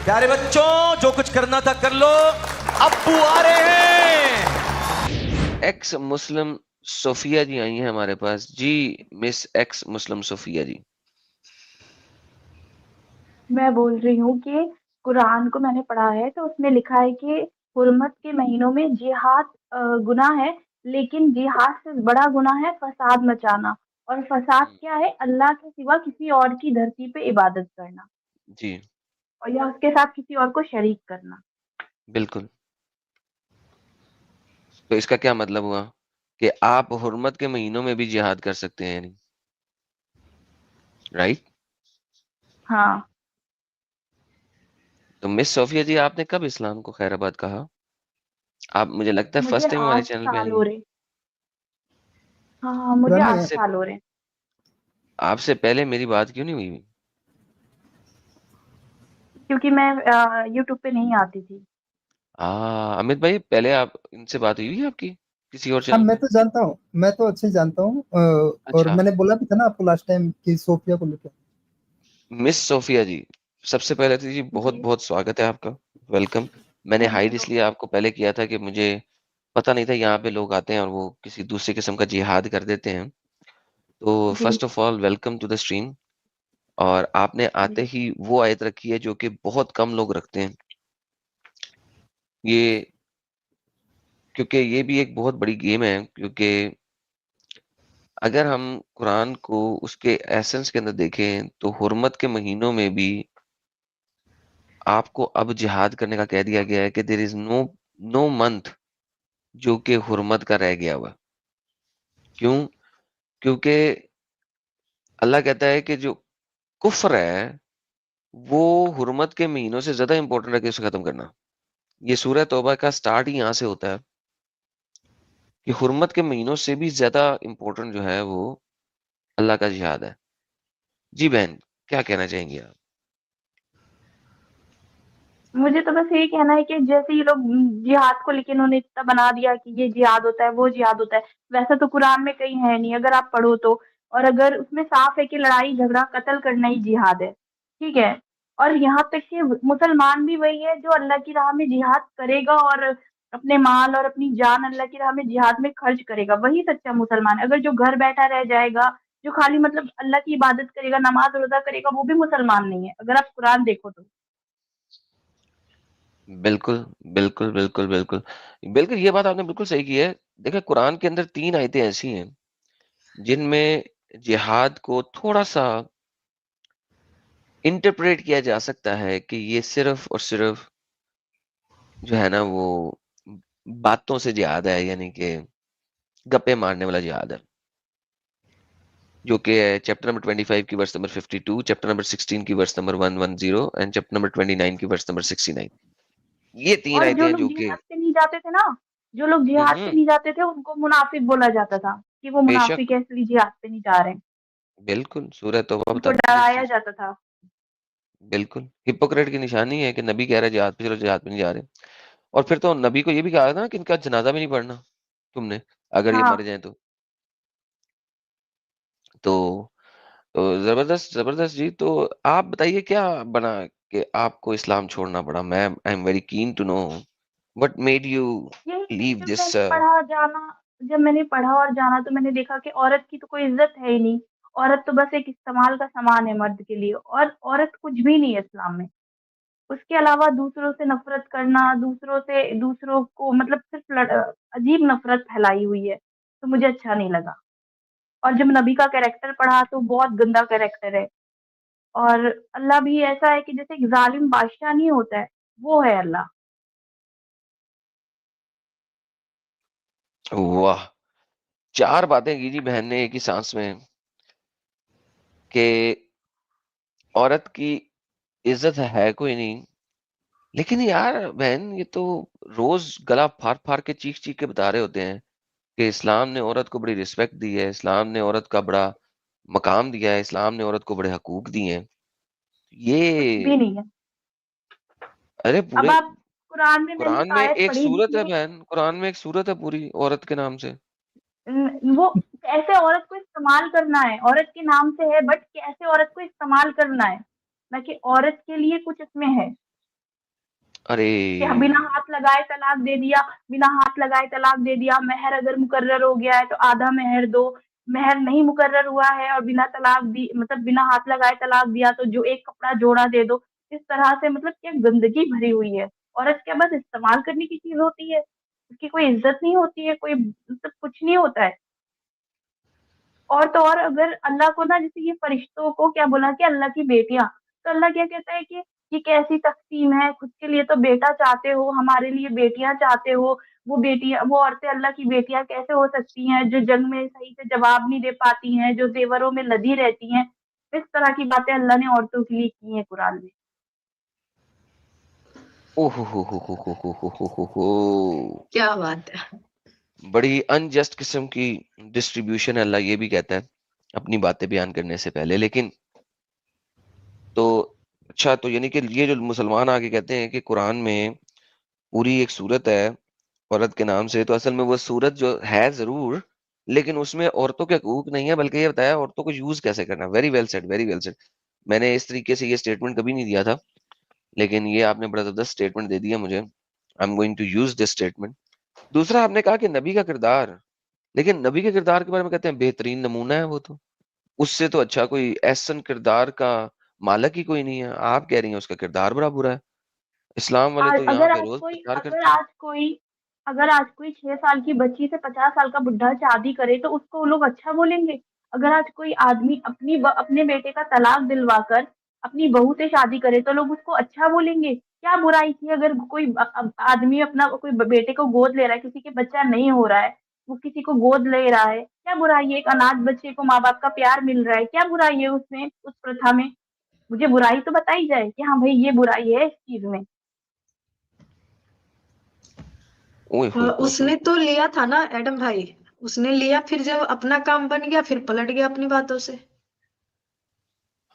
प्यारे बच्चों, जो कुछ करना था कर लो, अब्बू आ रहे हैं। एक्स मुस्लिम सोफिया जी आई हैं हमारे पास जी। मिस एक्स मुस्लिम सोफिया जी। मैं बोल रही हूँ कि कुरान को मैंने पढ़ा है तो उसमें लिखा है कि हुर्मत के महीनों में जिहाद गुनाह है। लेकिन जिहाद से बड़ा गुनाह है फसाद मचाना। और फसाद हम्म, क्या है? अल्लाह के सिवा किसी और की धरती पे इबादत करना जी और या उसके साथ किसी और को शरीक करना। बिल्कुल। तो इसका क्या मतलब हुआ कि आप हुर्मत के महीनों में भी जिहाद कर सकते हैं, यानी राइट। हाँ। तो मिस सोफिया जी, आपने कब इस्लाम को खैराबाद कहा? आप, मुझे लगता है मुझे फर्स्ट टाइम हमारे 8 चैनल पे साल आई हो हैं। रहे। हाँ, मुझे पुराने 8 आपसे साल हो रहे। आपसे पहले मेरी बात क्यों नहीं हुई? क्योंकि मैं यूट्यूब पे नहीं आती थी। अमित भाई, पहले आप इनसे बात हुई है आपकी किसी और हाँ, चैनल मैं पे? तो जानता हूँ, मैं तो अच्छे से जानता हूँ। और अच्छा। मैंने बोला भी था ना आपको लास्ट टाइम कि सोफिया को लेकर। मिस सोफिया जी, सबसे पहले तो जी बहुत जी। बहुत स्वागत है आपका। वेलकम। मैंने थैंक हाइड यू। इसलिए आपको पहले किया था कि मुझे पता नहीं था यहाँ पे लोग आते हैं और वो किसी दूसरे किस्म का जिहाद कर देते हैं। तो जी। First of all welcome to the stream. और आपने आते जी। ही वो आयत रखी है जो कि बहुत कम लोग रखते हैं, ये, क्योंकि ये भी एक बहुत बड़ी गेम है। क्योंकि अगर हम कुरान को उसके एसेंस के अंदर देखें तो हुर्मत के महीनों में भी आपको अब जिहाद करने का कह दिया गया है कि there is no no month जो कि हुर्मत का रह गया हुआ। क्यों? क्योंकि अल्लाह कहता है कि जो कुफ्र है वो हुर्मत के महीनों से ज्यादा इंपॉर्टेंट है कि उसे खत्म करना। ये सूरह तौबा का स्टार्ट ही यहाँ से होता है कि हुर्मत के महीनों से भी ज्यादा इंपॉर्टेंट जो है वो अल्लाह का जिहाद है। जी बहन, क्या कहना चाहेंगी आप? मुझे तो बस यही कहना है कि जैसे ये लोग जिहाद को लेके इन्होंने इतना बना दिया कि ये जिहाद होता है वो जिहाद होता है। वैसा तो कुरान में कहीं है नहीं अगर आप पढ़ो तो। और अगर उसमें साफ है कि लड़ाई झगड़ा कत्ल करना ही जिहाद है। ठीक है। और यहाँ तक कि मुसलमान भी वही है जो अल्लाह की राह में जिहाद करेगा और अपने माल और अपनी जान अल्लाह की राह में जिहाद में खर्च करेगा वही सच्चा मुसलमान है। अगर जो घर बैठा रह जाएगा, जो खाली मतलब अल्लाह की इबादत करेगा, नमाज रोजा करेगा, वो भी मुसलमान नहीं है अगर आप कुरान देखो तो। बिल्कुल, बिल्कुल, बिल्कुल, बिल्कुल। बिल्कुल, ये बात आपने बिल्कुल सही की है। देखिए, कुरान के अंदर 3 आयतें ऐसी हैं, जिनमें जिहाद को थोड़ा-सा इंटरप्रेट किया जा सकता है कि ये सिर्फ़ और सिर्फ़ जो है ना वो बातों से जिहाद है, यानी कि गप्पे मारने वाला जिहाद है। जो कि है चैप्टर नंबर 25 की वर्स नंबर 52, चैप्टर नंबर 16 की verse number 110 and chapter number 29 की वर्स नंबर 69। ये 3 और आयतें जो हैं लोग जो कि जिहाद पे नहीं जाते थे ना, जो लोग हुँ, जिहाद पे हुँ, नहीं जाते थे उनको मुनाफिक बोला जाता था कि वो बेशक, मुनाफिक है इसलिए जिहाद पे नहीं जा रहे हैं। बिल्कुल, सूरह तौबा उनको बताती है इस डराया चीज़ को। जाता था। बिल्कुल, हिपोक्रेट की निशानी है कि नबी कह रहा है जिहाद पे चलो, जिहाद पे नहीं जा रहे। और फिर तो नबी को ये भी कहा था ना कि इनका जनाज़ा भी नहीं पढ़ना तुमने, अगर ये मर हाँ। जाएँ तो। तो ज़बरदस्त, ज़बरदस्त जी। तो आप बताइए क्या बना कि आपको इस्लाम छोड़ना पड़ा? मैं I am very keen to know what made you यही कि लीव दिस जब मैंने पढ़ा और जाना तो मैंने देखा कि औरत की तो कोई इज्जत है ही नहीं। औरत तो बस एक इस्तेमाल का सामान है मर्द के लिए और औरत कुछ भी नहीं है इस्लाम में। उसके अलावा दूसरों से नफरत करना, दूसरों को मतलब सिर्फ अजीब नफरत फैलाई हुई है। तो मुझे अच्छा नहीं लगा। और जब नबी का कैरेक्टर पढ़ा तो बहुत गंदा कैरेक्टर है। और अल्लाह भी ऐसा है कि जैसे एक जालिम बादशाह नहीं होता है, वो है अल्लाह। वाह! 4 बातें की जी बहन ने एक ही साँस में कि औरत की इज़्ज़त है कोई नहीं। लेकिन यार बहन, ये तो रोज़ गला फाड़-फाड़ के, चीख-चीख के बता रहे होते हैं कि इस्लाम ने औरत को बड़ी रिस्पेक्ट दी है, इस्लाम ने औरत का बड़ा मकाम दिया है, इस्लाम ने औरत को बड़े हकूक दिए हैं। कुछ भी ये नहीं है। अरे अब पूरे आप कुरान में मैंने कुरान एक में आयत एक पढ़ी सूरत है जिसमें बहन, कुरान में एक सूरत है पूरी औरत के नाम से। वो कैसे औरत को इस्तेमाल करना है, औरत के नाम से है बट कैसे औरत को इस्तेमाल करना है, ना कि औरत के लिए कुछ इसमें है। अरे कि बिना हाथ लगाए तलाक दे दिया, बिना हाथ लगाए तलाक दे दिया, मेहर अगर मुकर्रर हो गया है तो आधा मेहर दो, मेहर नहीं मुकर्रर हुआ है और बिना तलाक दी मतलब बिना हाथ लगाए तलाक दिया तो जो एक कपड़ा जोड़ा दे दो। इस तरह से मतलब क्या गंदगी भरी हुई है। औरत क्या बस इस्तेमाल करने की चीज़ होती है? उसकी कोई इज़्ज़त नहीं होती है, कोई मतलब कुछ नहीं होता है। और तो और अगर अल्लाह को ना जैसे ये फरिश्तों को क्या बोला कि अल्लाह की बेटियाँ, तो अल्लाह क्या कहता है कि ये कैसी तक़सीम है, खुद के लिए तो बेटा चाहते हो, हमारे लिए बेटियाँ चाहते हो, वो औरतें अल्लाह की बेटियाँ कैसे हो सकती हैं, जो जंग में सही से जवाब नहीं दे पाती हैं, जो ज़ेवरों में लदी रहती हैं। इस तरह की बातें अल्लाह ने औरतों के लिए की हैं कुरान में। ओ हो क्या बात है। बड़ी अनजस्ट किस्म की डिस्ट्रीब्यूशन है, अल्लाह ये भी कहता है अपनी बातें बयान करने से पहले। लेकिन तो अच्छा, तो यानी कि ये जो मुसलमान आके कहते हैं कि कुरान में पूरी एक सूरत है औरत के नाम से, तो असल में वो सूरत जो है ज़रूर, लेकिन उसमें औरतों के हकूक नहीं है, बल्कि ये बताया औरतों को यूज़ कैसे करना है। Very well said, very well said. मैंने इस तरीके से ये स्टेटमेंट कभी नहीं दिया था, लेकिन ये आपने बड़ा ज़बरदस्त स्टेटमेंट दे दिया मुझे। I am going to use this statement. दूसरा आपने कहा कि नबी का किरदार, लेकिन नबी के किरदार के बारे में कहते हैं बेहतरीन नमूना है वो तो। उससे तो अच्छा कोई एहसन किरदार का मालिक ही कोई नहीं है। आप कह रही हैं उसका किरदार बड़ा बुरा है। इस्लाम वाले आज तो यहाँ अगर पे आज रोज़ कोई प्रचार अगर करते हैं। आज कोई अगर आज कोई 6 साल की बच्ची से 50 साल का बुड्ढा शादी करे तो उसको वो लोग अच्छा बोलेंगे? अगर आज कोई आदमी अपने बेटे का तलाक दिलवाकर अपनी बहू से शादी करे तो लोग उसको अच्छा बोलेंगे? क्या बुराई थी अगर कोई आदमी अपना कोई बेटे को गोद ले रहा है, किसी के बच्चा नहीं हो रहा है, वो किसी को गोद ले रहा है, क्या बुराई है? एक अनाथ बच्चे को माँ-बाप का प्यार मिल रहा है, क्या बुराई है उसमें, उस प्रथा में? मुझे बुराई तो बताई जाए कि हाँ भाई ये बुराई है इस चीज़ में। ओए होए होए होए! उसने तो लिया था ना एडम भाई, उसने लिया, फिर जब अपना काम बन गया फिर पलट गया अपनी बातों से।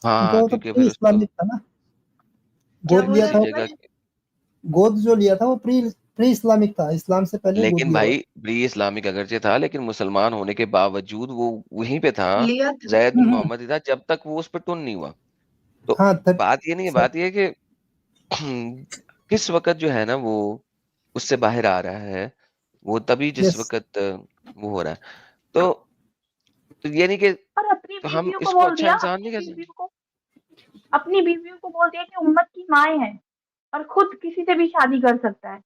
हाँ, तो वो तो क्योंकि प्री फिर उसको इस्लामिक था ना, क्या गोद बोल लिया रहे था दूसरी एडम वो, जगह भाई? गोद जो लिया था वो प्री प्री इस्लामिक था, इस्लाम से पहले गोद लेकिन लिया हुआ भाई प्री इस्लामिक अगरचे था, लेकिन मुसलमान होने के बावजूद वो वहीं पे था, लिया था। ज़ैद बिन हम्म, मोहम्मद ही था, जब तक वो उस पे टुन नहीं हुआ। तो हाँ बात ये नहीं है, सर, बात ये है कि किस वक़्त जो है ना वो उससे बाहर आ रहा है, वो तभी जिस यस। वक़्त वो हो रहा है। तो ये नहीं कि और अपनी तो हम बीवियों को इसको बोल अच्छा दिया इंसान नहीं कह सकते। अपनी बीवियों को बोल दिया कि उम्मत की माएँ हैं और खुद किसी से भी शादी कर सकता है।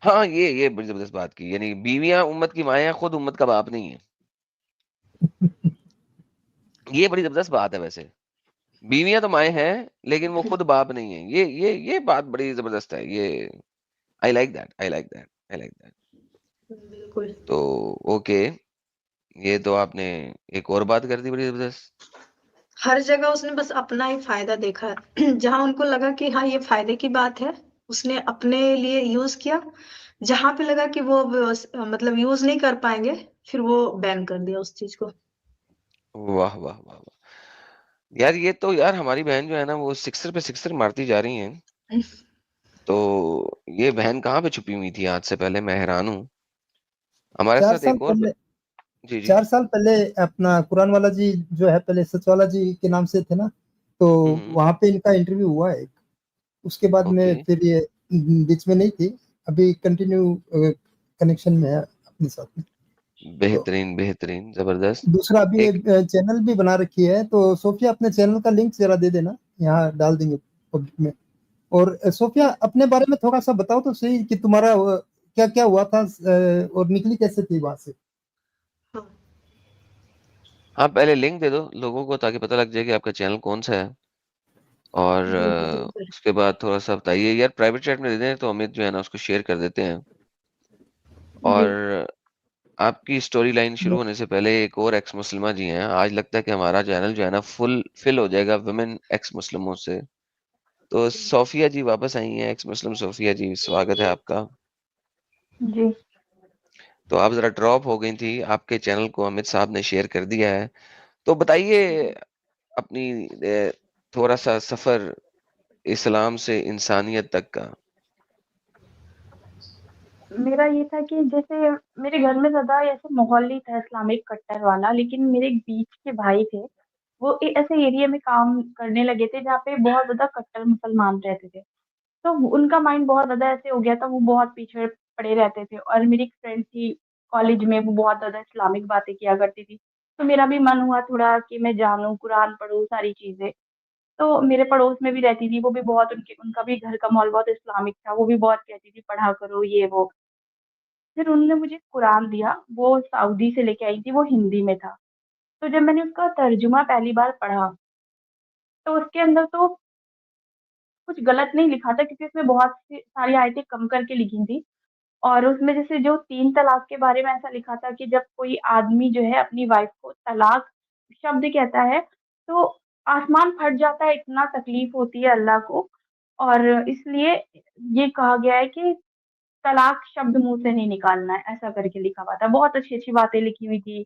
हाँ, ये बड़ी ज़बरदस्त बात की, यानी बीवियाँ उम्मत की माएँ हैं, खुद उम्मत का बाप नहीं है। ये बड़ी ज़बरदस्त बात है वैसे। बीवियाँ तो माएँ हैं, लेकिन वो खुद बाप नहीं है। ये बात बड़ी ज़बरदस्त है। ये I like that, I like that, I like that. बिल्कुल। तो ओके, ये तो आपने एक और बात कर दी बड़ी ज़बरदस्त। हर जगह उसने बस अपना ही फायदा देखा है। जहां उनको लगा कि हाँ ये फायदे की बात है, उसने अपने लिए यूज किया। जहां पे लगा कि वो मतलब यूज नहीं कर पाएंगे, फिर वो बैन कर दिया उस चीज को। वाह, वाह, वाह, वाह! यार ये तो यार हमारी बहन जो है ना वो सिक्सर पे सिक्सर मारती जा रही हैं। तो ये बहन कहाँ पे छुपी हुई थी आज से पहले, मैं हैरान हूँ। हमारे चार साथ साल एक और ब पहले जी, जी। 4 साल पहले अपना कुरान वाला जी जो है पहले सचवाला जी के नाम से थे ना, तो हुँ, हुँ। वहाँ पे इनका इंटरव्यू हुआ है। उसके बाद ओके। में फिर ये बीच में नहीं थी, अभी कंटिन्यू कनेक्शन में है अपने साथ में। तो बेहतरीन, बेहतरीन, ज़बरदस्त। दूसरा अभी एक एक चैनल भी बना रखी है, तो सोफिया अपने चैनल का लिंक ज़रा दे देना, यहाँ डाल देंगे पब्लिक में। और सोफिया अपने बारे में थोड़ा-सा बताओ तो सही कि तुम्हारा क्या-क्या हुआ था और निकली कैसे थी वहाँ से? हाँ, हाँ, पहले लिंक दे दो लोगों को ताकि पता लग जाए कि आपका चैनल कौन-सा है। और बिल्कुल बिल्कुल। उसके बाद थोड़ा-सा बताइए यार, प्राइवेट चैट में दे दें तो अमित जो है ना उसको शेयर कर देते हैं। जी। और आपकी स्टोरी लाइन शुरू होने से पहले एक और एक्स मुस्लिमा जी हैं। आज लगता है कि हमारा चैनल जो है ना फिल हो जाएगा वुमेन एक्स मुस्लिमों से। तो सोफिया जी वापस आई हैं, एक्स मुस्लिम सोफिया जी, स्वागत है आपका। जी। तो आप ज़रा ड्रॉप हो गई थी, आपके चैनल को अमित साहब ने शेयर कर दिया है। तो बताइए अपनी थोड़ा-सा सफ़र इस्लाम से इंसानियत तक का। मेरा ये था कि जैसे मेरे घर में ज़्यादा ऐसे माहौल नहीं था इस्लामिक कट्टर वाला, लेकिन मेरे एक बीच के भाई थे, वो ऐसे एरिया में काम करने लगे थे जहाँ पे बहुत ज़्यादा कट्टर मुसलमान रहते थे। तो उनका माइंड बहुत ज़्यादा ऐसे हो गया था, वो बहुत पीछे पड़े रहते थे। और मेरी एक फ्रेंड थी कॉलेज में, वो बहुत ज़्यादा इस्लामिक बातें किया करती थी। तो मेरा भी मन हुआ थोड़ा कि मैं जानूँ, कुरान पढूँ, सारी चीज़ें। तो मेरे पड़ोस में भी रहती थी, वो भी बहुत उनका भी घर का माहौल बहुत इस्लामिक था, वो भी बहुत कहती थी पढ़ा करो ये वो। फिर उन्होंने मुझे कुरान दिया, वो सऊदी से लेके आई थी, वो हिंदी में था। तो जब मैंने उसका तर्जुमा पहली बार पढ़ा, तो उसके अंदर तो कुछ गलत नहीं लिखा था, क्योंकि उसमें बहुत सी सारी आयतें कम करके लिखी थी। और उसमें जैसे जो 3 तलाक के बारे में ऐसा लिखा था कि जब कोई आदमी जो है अपनी वाइफ़ को तलाक शब्द कहता है, तो आसमान फट जाता है, इतना तकलीफ़ होती है अल्लाह को। और इसलिए ये कहा गया है कि तलाक शब्द मुँह से नहीं निकालना है, ऐसा करके लिखा हुआ था। बहुत अच्छी-अच्छी बातें लिखी हुई थी।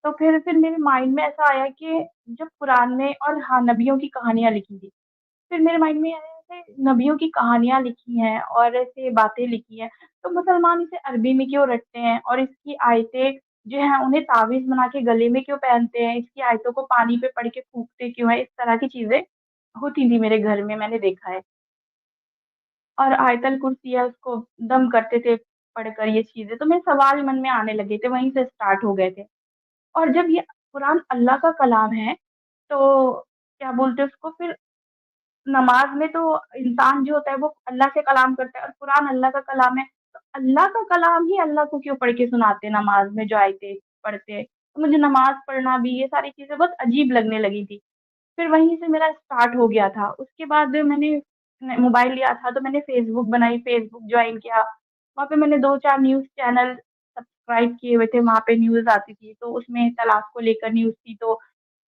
तो फिर मेरे माइंड में ऐसा आया कि जब कुरान में और हाँ, नबियों की कहानियाँ लिखी थी। फिर मेरे माइंड में आया, ऐसे नबियों की कहानियाँ लिखी हैं और ऐसे बातें लिखी हैं, तो मुसलमान इसे अरबी में क्यों रटते हैं और इसकी आयतें जो हैं उन्हें तावीज़ बना के गले में क्यों पहनते हैं? इसकी आयतों को पानी पे पढ़ के फूँकते क्यों हैं? इस तरह की चीज़ें होती थी मेरे घर में, मैंने देखा है। और आयतल कुर्सी है उसको दम करते थे पढ़कर ये चीज़ें, तो मेरे सवाल मन में आने लगे थे, वहीं से स्टार्ट हो गए थे। और जब ये कुरान अल्लाह का कलाम है, तो क्या बोलते हैं उसको, फिर नमाज़ में तो इंसान जो होता है वो अल्लाह से कलाम करता है और कुरान अल्लाह का कलाम है। तो अल्लाह का कलाम ही अल्लाह को क्यों पढ़ के सुनाते हैं नमाज़ में जो आयतें पढ़ते हैं। तो मुझे नमाज़ पढ़ना भी ये सारी चीज़ें बहुत अजीब लगने लगी थी। फिर वहीं से मेरा स्टार्ट हो गया था। उसके बाद मैंने मोबाइल लिया था तो मैंने फ़ेसबुक बनाई, फ़ेसबुक जॉइन किया। वहाँ पे मैंने 2-4 न्यूज़ चैनल सब्सक्राइब किए हुए थे, वहाँ पे न्यूज़ आती थी, तो उसमें तलाक को लेकर न्यूज़ थी। तो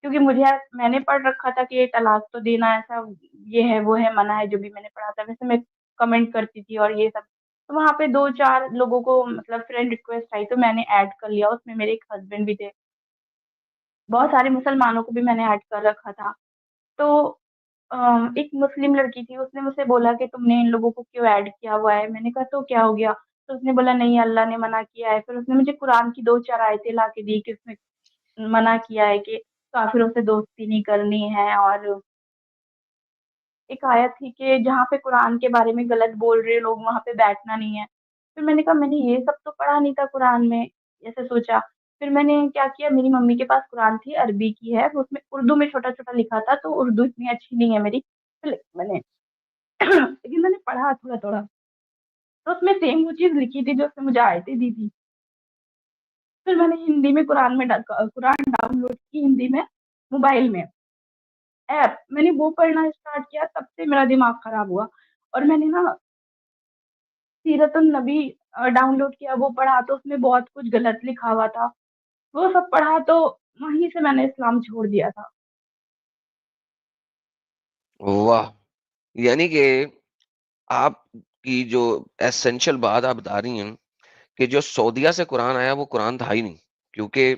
क्योंकि मैंने पढ़ रखा था कि ये तलाक तो देना ऐसा ये है, वो है, मना है, जो भी मैंने पढ़ा था। वैसे मैं कमेंट करती थी और ये सब। तो वहाँ पे 2-4 लोगों को मतलब फ्रेंड रिक्वेस्ट आई तो मैंने ऐड कर लिया, उसमें मेरे एक हस्बैंड भी थे। बहुत सारे मुसलमानों को भी मैंने ऐड कर रखा था। तो एक मुस्लिम लड़की थी, उसने मुझसे बोला कि तुमने इन लोगों को क्यों ऐड किया हुआ है? मैंने कहा तो क्या हो गया? तो उसने बोला नहीं, अल्लाह ने मना किया है। फिर उसने मुझे कुरान की 2-4 आयतें ला के दी कि उसमें मना किया है कि काफ़िरों से दोस्ती नहीं करनी है। और एक आयत थी कि जहाँ पे कुरान के बारे में गलत बोल रहे लोग वहाँ पे बैठना नहीं है। फिर मैंने कहा मैंने ये सब तो पढ़ा नहीं था कुरान में, ऐसे सोचा। फिर मैंने क्या किया, मेरी मम्मी के पास कुरान थी, अरबी की है, उसमें उर्दू में छोटा-छोटा लिखा था, तो उर्दू इतनी अच्छी नहीं है मेरी। फिर मैंने लेकिन मैंने पढ़ा थोड़ा-थोड़ा, तो उसमें सेम वो चीज़ लिखी थी जो उसने मुझे आयतें दी थी। फिर मैंने हिंदी में कुरान डाउनलोड की हिंदी में, मोबाइल में ऐप, मैंने वो पढ़ना स्टार्ट किया, तब से मेरा दिमाग खराब हुआ। और मैंने ना सीरतुन नबी डाउनलोड किया, वो पढ़ा तो उसमें बहुत कुछ गलत लिखा हुआ था। वो सब पढ़ा तो वहीं से मैंने इस्लाम छोड़ दिया था। वाह! यानी कि आपकी जो एसेंशियल बात आप बता रही हैं कि जो सऊदीया से कुरान आया वो कुरान था ही नहीं। क्योंकि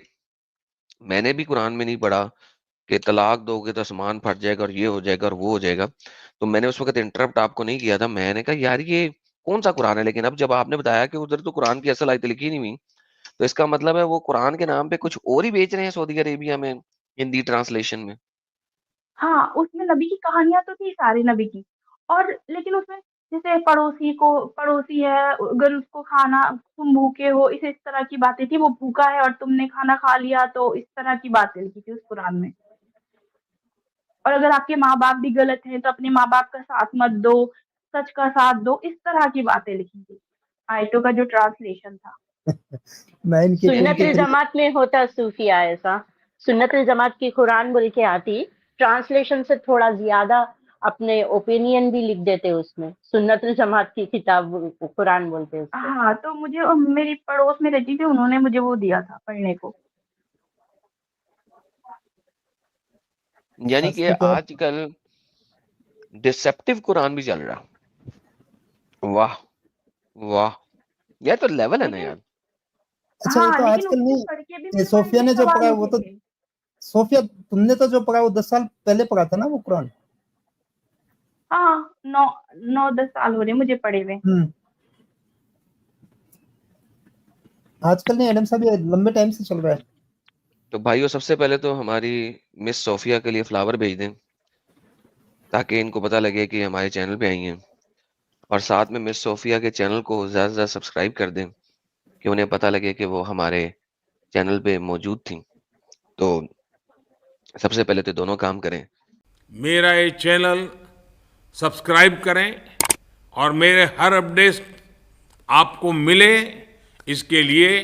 मैंने भी कुरान में नहीं पढ़ा कि तलाक दोगे तो आसमान फट जाएगा और ये हो जाएगा और वो हो जाएगा। तो मैंने उस वक़्त इंटरप्ट आपको नहीं किया था। मैंने कहा यार ये कौन-सा कुरान है? लेकिन अब जब आपने बताया कि उधर तो कुरान की असल आयतें लिखी नहीं हुई, तो इसका मतलब है वो कुरान के नाम पे कुछ और ही बेच रहे हैं सऊदी अरेबिया में हिंदी ट्रांसलेशन में। हाँ, उसमें नबी की कहानियाँ तो थी सारे नबी की। और लेकिन उसमें जैसे पड़ोसी है, अगर उसको खाना तुम भूखे हो, इस तरह की बातें थी। वो भूखा है और तुमने खाना खा लिया, तो इस तरह की बातें लिखी थी उस कुरान में। और अगर आपके माँ-बाप भी गलत हैं, तो अपने माँ-बाप का साथ मत दो, सच का साथ दो, इस तरह की बातें लिखी थी। आयतों का जो ट्रांसलेशन था। मैं इनके सुन्नतुल तरीके जमात में होता सूफिया ऐसा। सुन्नतुल जमात की कुरान बोल के आती, ट्रांसलेशन से थोड़ा ज्यादा अपने ओपिनियन भी लिख देते उसमें। सुन्नतुल जमात की किताब कुरान बोलते उसको। हाँ, तो मुझे मेरी पड़ोस में रहती थी, उन्होंने मुझे वो दिया था पढ़ने को। यानी कि आजकल तो आजकल डिसेप्टिव कुरान भी चल रहा। वाह! वाह! ये तो लेवल है ना लेकिन यार। अच्छा, ये हाँ, तो लेकिन आजकल उसको नहीं। पढ़ के भी ये मेरे माइंड सोफिया में ने जो सवाल पढ़ा वो उठे तो थे। सोफिया तुमने तो जो पढ़ा वो 10 साल पहले पढ़ा था ना वो कुरान। हाँ, 9-10 साल हो रहे मुझे पढ़े हुए। हम्म। आजकल नहीं, एडम साहब, ये लंबे टाइम से चल रहा है। तो भाइयों सबसे पहले तो हमारी मिस सोफिया के लिए फ्लावर भेज दें ताकि इनको पता लगे कि हमारे चैनल पे आई हैं। और साथ में मिस सोफिया के चैनल को ज़्यादा से ज़्यादा सब्सक्राइब कर दें कि उन्हें पता लगे कि वो हमारे चैनल पे मौजूद थी। तो सबसे पहले तो दोनों काम करें। मेरा ये चैनल सब्सक्राइब करें और मेरे हर अपडेट आपको मिले, इसके लिए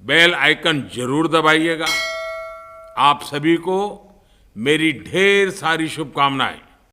बेल आइकन जरूर दबाइएगा। आप सभी को मेरी ढेर सारी शुभकामनाएं।